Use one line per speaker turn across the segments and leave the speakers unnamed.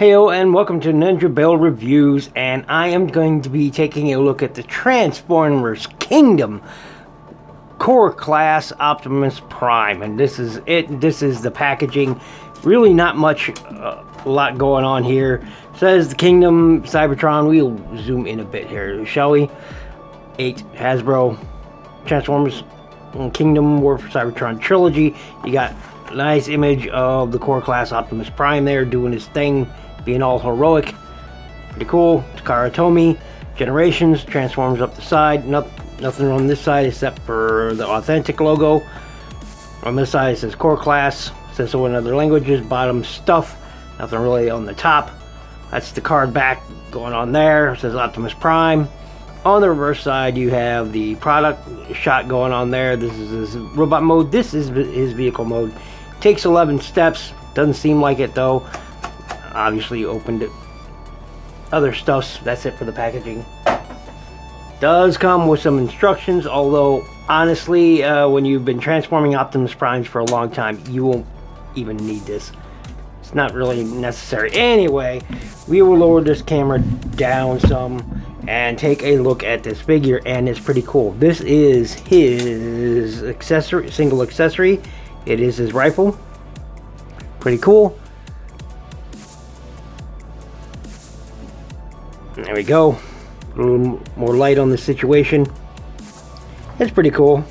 Heyo and welcome to Ninja Bell Reviews, and I am going to be taking a look at the Transformers Kingdom Core Class Optimus Prime, and this is it. This is the packaging. Really not much, a lot going on here. Says the Kingdom Cybertron. We'll zoom in a bit here, shall we? 8 Hasbro Transformers Kingdom War for Cybertron Trilogy. You got a nice image of the Core Class Optimus Prime there doing his thing, being all heroic. Pretty cool. Takara Tomy, Generations, Transformers up the side. Nothing on this side except for the authentic logo. On this side it says Core Class. It says so in other languages. Bottom stuff. Nothing really on the top. That's the card back going on there. It says Optimus Prime. On the reverse side you have the product shot going on there. This is his robot mode. This is his vehicle mode. Takes 11 steps. Doesn't seem like it though. Obviously opened it. Other stuffs. That's it for the packaging. Does come with some instructions, although honestly when you've been transforming Optimus Primes for a long time, you won't even need this. It's not really necessary. Anyway, we will lower this camera down some and take a look at this figure, and it's pretty cool. This is his accessory, single accessory. It is his rifle. Pretty cool. There we go. A little more light on the situation. It's pretty cool.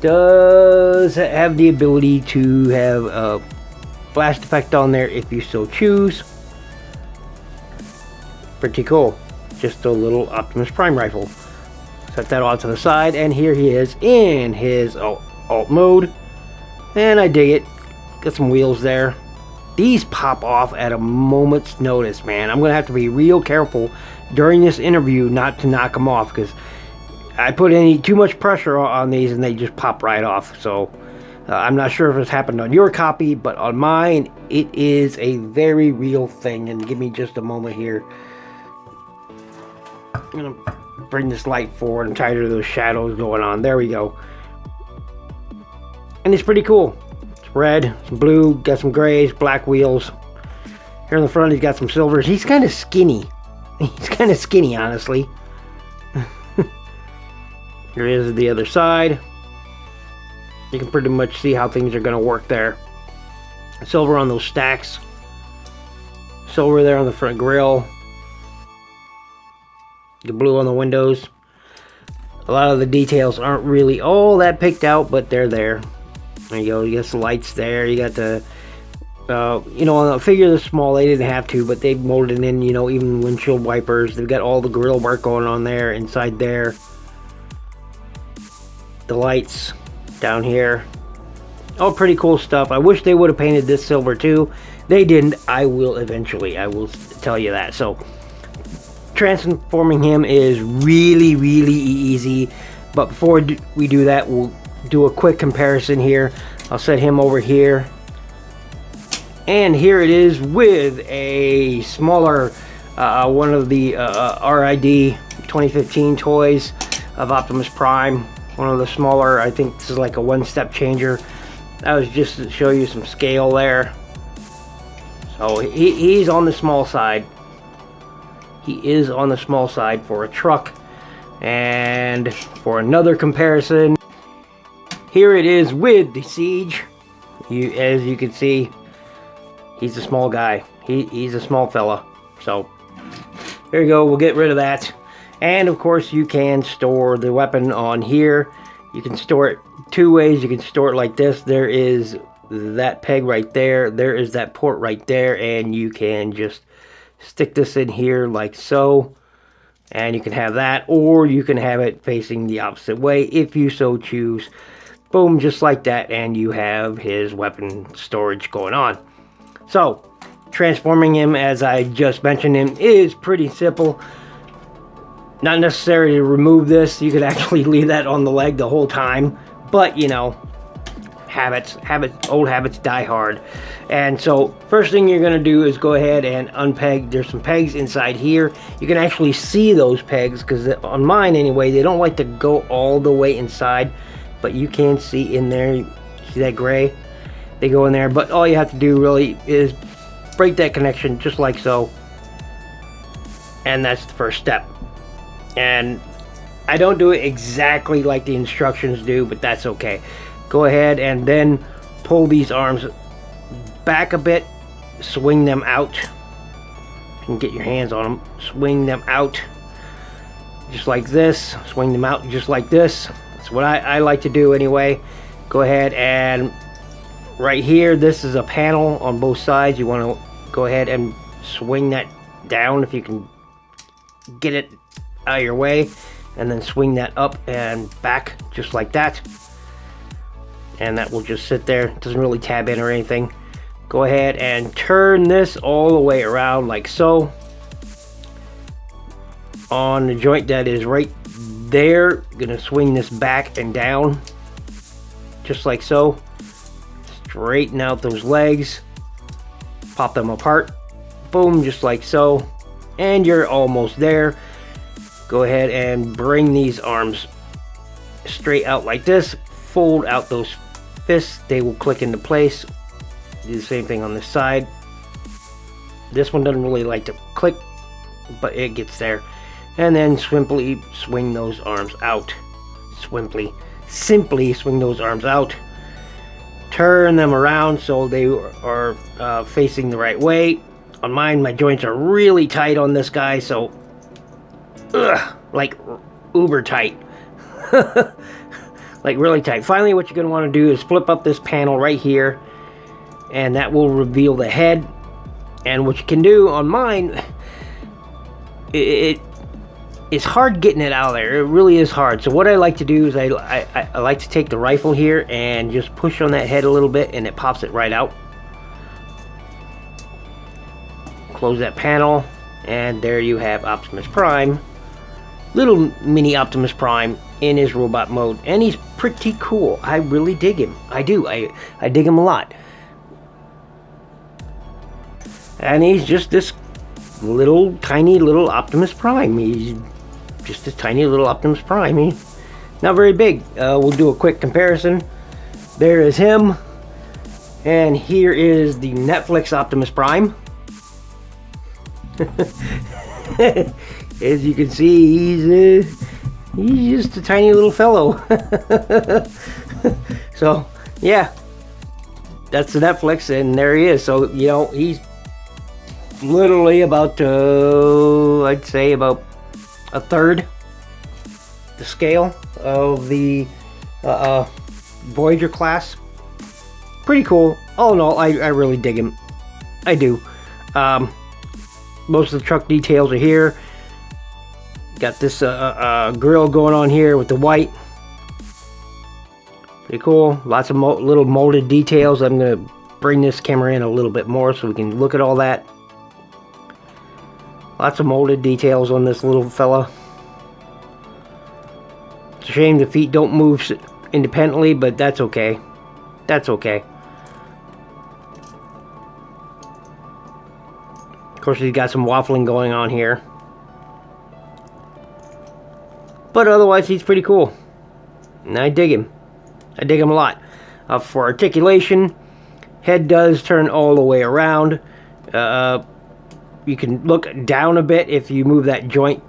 Does have the ability to have a blast effect on there if you so choose. Pretty cool. Just a little Optimus Prime rifle. Set that off to the side, and here he is in his alt mode. And I dig it. Got some wheels there. These pop off at a moment's notice, man. I'm gonna have to be real careful during this interview not to knock them off, because I put too much pressure on these and they just pop right off. So I'm not sure if it's happened on your copy, but on mine it is a very real thing. And give me just a moment here. I'm gonna bring this light forward and tighter those shadows going on. There we go. And it's pretty cool. It's red, some blue, got some grays, black wheels. Here in the front he's got some silvers. He's kind of skinny. He's kind of skinny, honestly. Here is the other side. You can pretty much see how things are going to work there. Silver on those stacks. Silver there on the front grille. The blue on the windows. A lot of the details aren't really all that picked out, but they're there. There you go. You got the lights there. You got the, you know, on the figure that's small, they didn't have to, but they molded in, you know, even windshield wipers. They've got all the grill work going on there, inside there. The lights down here. All pretty cool stuff. I wish they would have painted this silver too. They didn't. I will eventually. I will tell you that. So, transforming him is really, really easy. But before we do that, we'll do a quick comparison here. I'll set him over here. And here it is with a smaller, one of the RID 2015 toys of Optimus Prime. One of the smaller, I think this is like a one-step changer. That was just to show you some scale there. So he's on the small side. He is on the small side for a truck. And for another comparison, here it is with the Siege. As you can see, he's a small guy. He's a small fella. So there you go. We'll get rid of that. And of course you can store the weapon on here. You can store it two ways. You can store it like this. There is that peg right there. There is that port right there. And you can just stick this in here like so. And you can have that. Or you can have it facing the opposite way if you so choose. Boom, just like that. And you have his weapon storage going on. So, transforming him, as I just mentioned him, is pretty simple. Not necessary to remove this. You could actually leave that on the leg the whole time. But, you know, old habits die hard. And so, first thing you're going to do is go ahead and unpeg. There's some pegs inside here. You can actually see those pegs, because on mine anyway, they don't like to go all the way inside. But you can see in there, see that gray? They go in there. But all you have to do really is break that connection just like so. And that's the first step. And I don't do it exactly like the instructions do, but that's okay. Go ahead and then pull these arms back a bit, swing them out. You can get your hands on them, swing them out just like this, swing them out just like this. That's what I like to do anyway. Go ahead and right here, this is a panel on both sides. You want to go ahead and swing that down if you can get it out of your way, and then swing that up and back just like that, and that will just sit there. It doesn't really tab in or anything. Go ahead and turn this all the way around like so on the joint that is right there. Gonna swing this back and down just like so. Straighten out those legs, pop them apart, boom, just like so, and you're almost there. Go ahead and bring these arms straight out like this, fold out those fists, they will click into place. Do the same thing on this side. This one doesn't really like to click, but it gets there. And then simply swing those arms out. Simply swing those arms out. Turn them around so they are facing the right way. On mine, my joints are really tight on this guy, so like uber tight. Like really tight. Finally, what you're going to want to do is flip up this panel right here, and that will reveal the head. And what you can do on mine, it's hard getting it out of there. It really is hard. So what I like to do is I like to take the rifle here and just push on that head a little bit, and it pops it right out. Close that panel, and there you have Optimus Prime. Little mini Optimus Prime in his robot mode, and he's pretty cool. I really dig him. I do. I dig him a lot. And he's just this little tiny little Optimus Prime. He's just a tiny little Optimus Prime. He's not very big. We'll do a quick comparison. There is him, and here is the Netflix Optimus Prime. As you can see, he's just a tiny little fellow. So yeah, that's the Netflix, and there he is. So you know, he's literally about I'd say about a third the scale of the Voyager class. Pretty cool. All in all, I really dig him. I do. Most of the truck details are here. Got this grill going on here with the white. Pretty cool. Lots of little molded details. I'm going to bring this camera in a little bit more so we can look at all that. Lots of molded details on this little fella. It's a shame the feet don't move independently, but that's okay. That's okay. Of course, he's got some waffling going on here. But otherwise, he's pretty cool. And I dig him. I dig him a lot. For articulation, head does turn all the way around. You can look down a bit if you move that joint,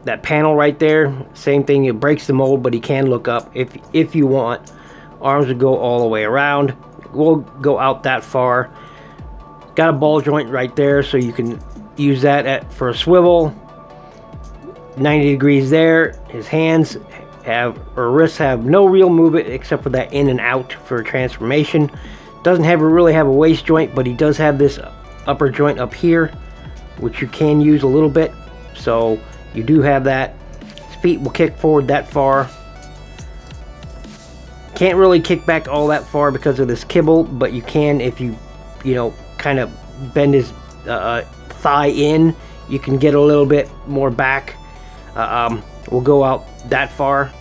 that panel right there. Same thing, it breaks the mold, but he can look up if you want. Arms would go all the way around. We'll go out that far. Got a ball joint right there, so you can use that for a swivel. 90 degrees there. His hands or wrists have no real movement except for that in and out for transformation. Doesn't really have a waist joint, but he does have this upper joint up here, which you can use a little bit. So you do have that. His feet will kick forward that far. Can't really kick back all that far because of this kibble, but you can if you know, kind of bend his thigh in. You can get a little bit more back. We'll go out that far.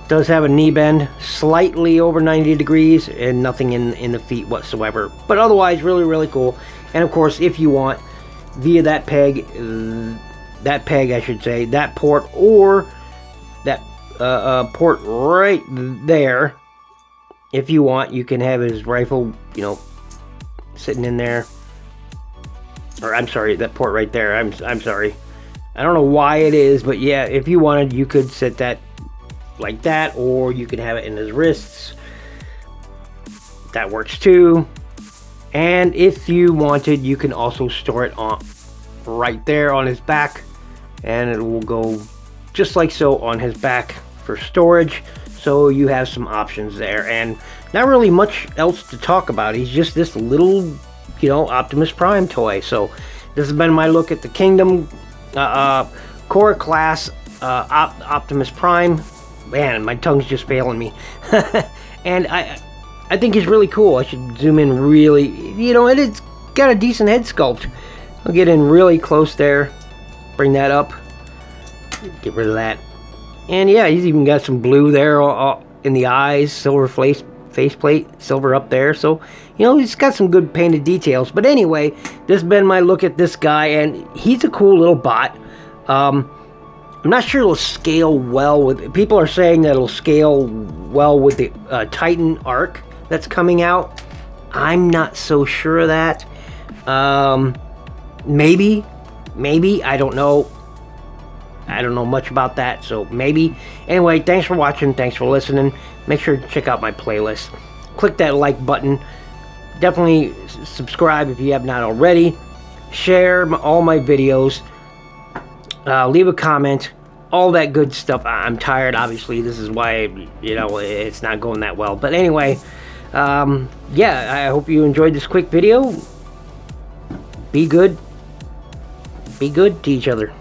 Does have a knee bend, slightly over 90 degrees, and nothing in the feet whatsoever. But otherwise, really, really cool. And of course, if you want, via that peg, I should say, that port, or that port right there, if you want, you can have his rifle, you know, sitting in there. or I'm sorry, that port right there. I'm sorry. I don't know why it is, but yeah, if you wanted, you could set that like that, or you could have it in his wrists. That works too. And if you wanted, you can also store it on right there on his back, and it will go just like so on his back for storage. So you have some options there, and not really much else to talk about. He's just this little, you know, Optimus Prime toy. So this has been my look at the Kingdom Core Class Optimus Prime. Man, my tongue's just failing me. And I think he's really cool. I should zoom in really, you know, and it's got a decent head sculpt. I'll get in really close there, bring that up, get rid of that. And yeah, he's even got some blue there in the eyes, silver faceplate, silver up there. So, you know, he's got some good painted details. But anyway, this has been my look at this guy, and he's a cool little bot. I'm not sure it'll scale well with, people are saying that it'll scale well with the Titan Arc that's coming out. I'm not so sure of that. Maybe, I don't know. I don't know much about that, so maybe. Anyway, thanks for watching, thanks for listening. Make sure to check out my playlist. Click that like button. Definitely subscribe if you have not already. Share all my videos. Leave a comment. All that good stuff. I'm tired, obviously. This is why, you know, it's not going that well. But anyway, yeah, I hope you enjoyed this quick video. Be good. Be good to each other.